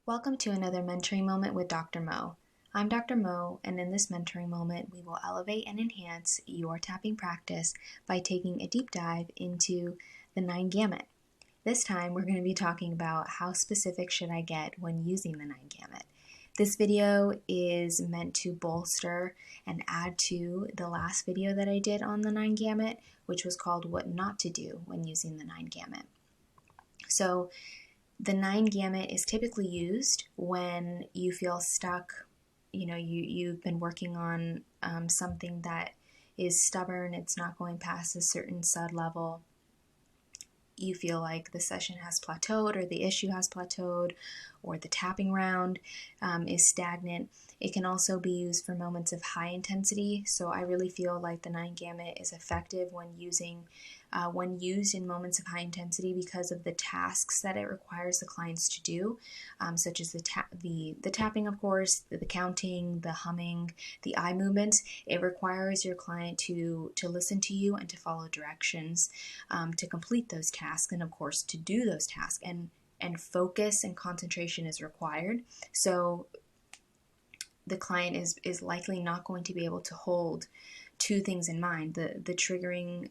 Welcome to another mentoring moment with Dr. Mo. I'm Dr. Mo, and in this mentoring moment, we will elevate and enhance your tapping practice by taking a deep dive into the 9 Gamut. This time, we're going to be talking about how specific should I get when using the 9 Gamut. This video is meant to bolster and add to the last video that I did on the 9 Gamut, which was called What Not to Do when using the 9 Gamut. So, the 9 Gamut is typically used when you feel stuck, you've been working on something that is stubborn, it's not going past a certain sud level, you feel like the session has plateaued or the issue has plateaued or the tapping round is stagnant. It can also be used for moments of high intensity, so I really feel like the 9 Gamut is effective when used in moments of high intensity because of the tasks that it requires the clients to do, such as the tapping, of course, the counting, the humming, the eye movements. It requires your client to listen to you and to follow directions to complete those tasks, and of course to do those tasks, and focus and concentration is required. So the client is likely not going to be able to hold two things in mind, the triggering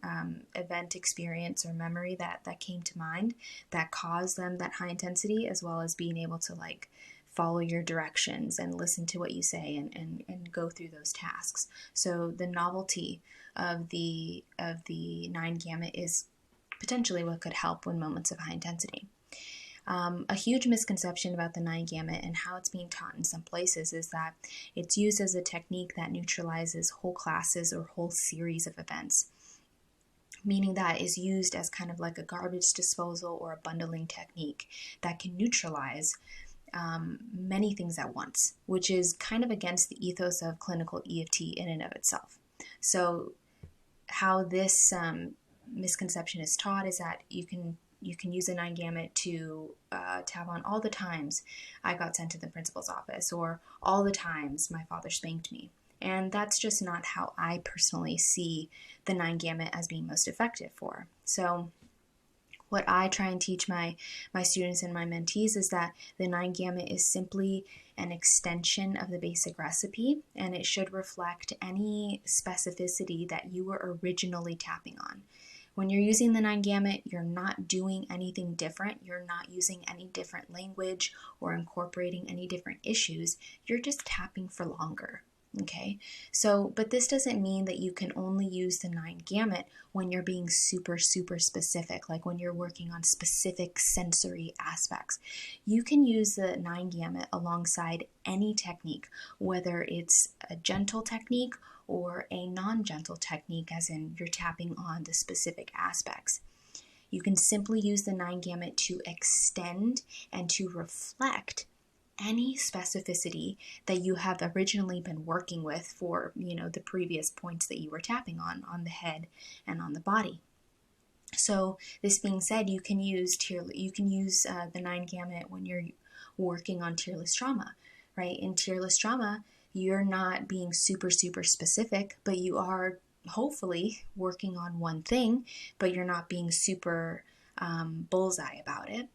event, experience, or memory that came to mind that caused them that high intensity, as well as being able to follow your directions and listen to what you say and go through those tasks. So the novelty of the 9 Gamut is potentially what could help in moments of high intensity. A huge misconception about the 9 Gamut and how it's being taught in some places is that it's used as a technique that neutralizes whole classes or whole series of events, meaning that is used as kind of like a garbage disposal or a bundling technique that can neutralize many things at once, which is kind of against the ethos of clinical EFT in and of itself. So how this misconception is taught is that you can use a 9 Gamut to tap on all the times I got sent to the principal's office, or all the times my father spanked me. And that's just not how I personally see the 9 Gamut as being most effective for. So what I try and teach my students and my mentees is that the 9 Gamut is simply an extension of the basic recipe, and it should reflect any specificity that you were originally tapping on. When you're using the 9 Gamut, you're not doing anything different. You're not using any different language or incorporating any different issues. You're just tapping for longer. Okay, so, but this doesn't mean that you can only use the 9 Gamut when you're being super specific, like when you're working on specific sensory aspects. You can use the 9 Gamut alongside any technique, whether it's a gentle technique or a non-gentle technique, as in you're tapping on the specific aspects. You can simply use the 9 Gamut to extend and to reflect any specificity that you have originally been working with for, the previous points that you were tapping on the head and on the body. So this being said, you can use the 9 Gamut when you're working on tearless trauma, right? In tearless trauma, you're not being super specific, but you are hopefully working on one thing, but you're not being super bullseye about it.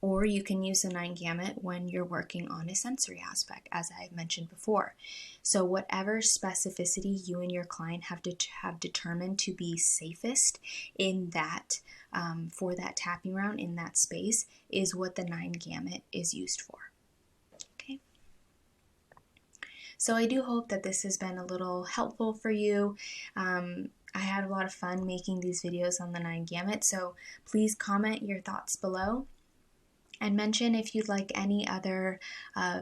Or you can use the 9 Gamut when you're working on a sensory aspect, as I've mentioned before. So whatever specificity you and your client have determined to be safest in that, for that tapping round in that space, is what the 9 Gamut is used for. Okay. So I do hope that this has been a little helpful for you. I had a lot of fun making these videos on the 9 Gamut, so please comment your thoughts below. And mention if you'd like any other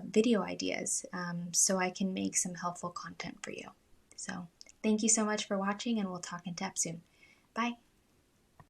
video ideas so I can make some helpful content for you. So thank you so much for watching, and we'll talk in depth soon. Bye.